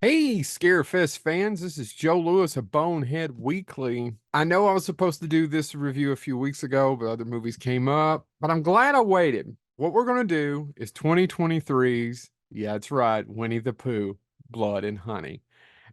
Hey, Scarefest fans, this is Joe Lewis of Bonehead Weekly. I know I was supposed to do this review a few weeks ago, but other movies came up, but I'm glad I waited. What we're going to do is 2023's, yeah, it's right, Winnie the Pooh, Blood and Honey.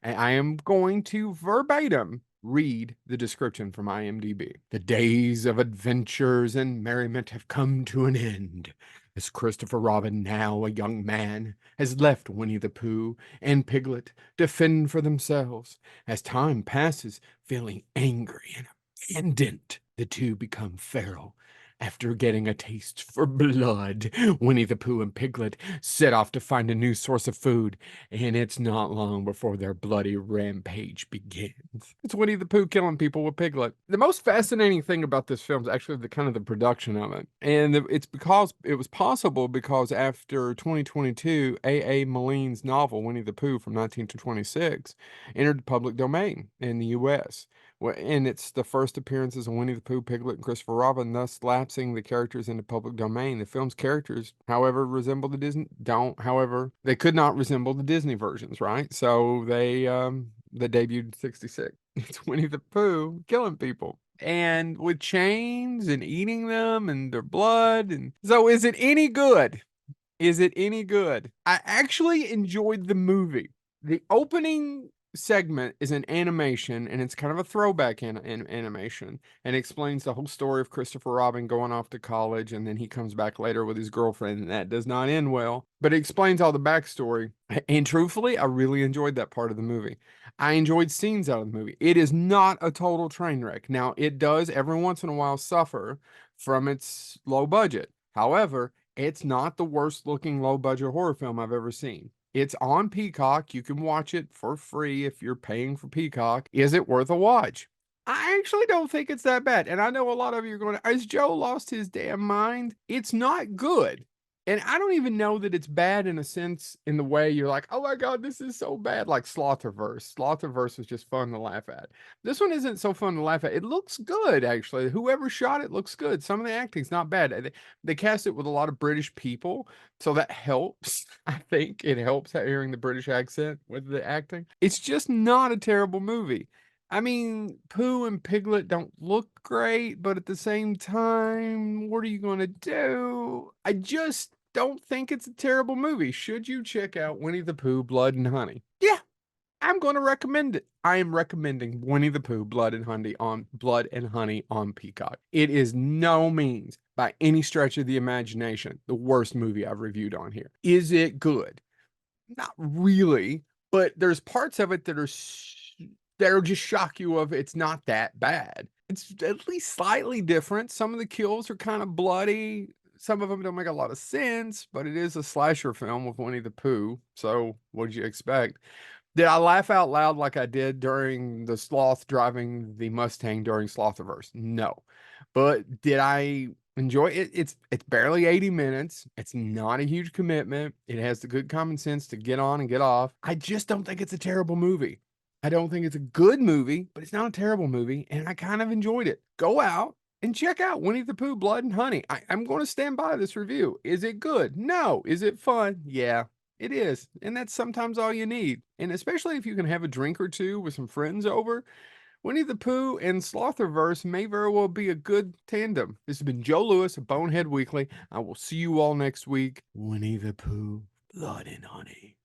And I am going to verbatim read the description from IMDb. The days of adventures and merriment have come to an end, as Christopher Robin, now a young man, has left Winnie the Pooh and Piglet to fend for themselves. As time passes, feeling angry and abandoned, the two become feral. After getting a taste for blood, Winnie the Pooh and Piglet set off to find a new source of food, and it's not long before their bloody rampage begins. It's Winnie the Pooh killing people with Piglet. The most fascinating thing about this film is actually the kind of the production of it, and it's because it was possible because after 2022, A. Milline's novel Winnie the Pooh from 1926 entered the public domain in the U.S. And it's the first appearances of Winnie the Pooh, Piglet, and Christopher Robin, thus lapsing the characters into public domain. The film's characters, however, resemble the Disney don't, however, they could not resemble the Disney versions, right? So they debuted in 66. It's Winnie the Pooh killing people. And with chains and eating them and their blood. And so is it any good? Is it any good? I actually enjoyed the movie. The opening segment is an animation, and it's kind of a throwback animation, and explains the whole story of Christopher Robin going off to college, and then he comes back later with his girlfriend, and that does not end well. But it explains all the backstory. And truthfully, I really enjoyed that part of the movie. I enjoyed scenes out of the movie. It is not a total train wreck. Now, it does every once in a while suffer from its low budget. However, it's not the worst looking low budget horror film I've ever seen. It's on Peacock. You can watch it for free if you're paying for Peacock. Is it worth a watch? I actually don't think it's that bad. And I know a lot of you are going, has Joe lost his damn mind? It's not good. And I don't even know that it's bad in a sense, in the way you're like, oh my God, this is so bad. Like Slaughterverse. Slaughterverse was just fun to laugh at. This one isn't so fun to laugh at. It looks good, actually. Whoever shot it looks good. Some of the acting's not bad. They cast it with a lot of British people, so that helps. I think it helps hearing the British accent with the acting. It's just not a terrible movie. I mean, Pooh and Piglet don't look great, but at the same time, what are you going to do? I just don't think it's a terrible movie. Should you check out Winnie the Pooh, Blood and Honey? Yeah, I'm going to recommend it. I am recommending Winnie the Pooh, Blood and Honey on Peacock. It is no means by any stretch of the imagination the worst movie I've reviewed on here. Is it good? Not really, but there's parts of it that'll just shock you of it's not that bad. It's at least slightly different. Some of the kills are kind of bloody. Some of them don't make a lot of sense, but it is a slasher film with Winnie the Pooh. So what'd you expect? Did I laugh out loud like I did during the sloth driving the Mustang during Slothiverse? No. But did I enjoy it? It's barely 80 minutes. It's not a huge commitment. It has the good common sense to get on and get off. I just don't think it's a terrible movie. I don't think it's a good movie, but it's not a terrible movie, and I kind of enjoyed it. Go out and check out Winnie the Pooh, Blood and Honey. I'm going to stand by this review. Is it good? No. Is it fun? Yeah. It is. And that's sometimes all you need. And especially if you can have a drink or two with some friends over, Winnie the Pooh and Slotherverse may very well be a good tandem. This has been Joe Lewis of Bonehead Weekly. I will see you all next week. Winnie the Pooh, Blood and Honey.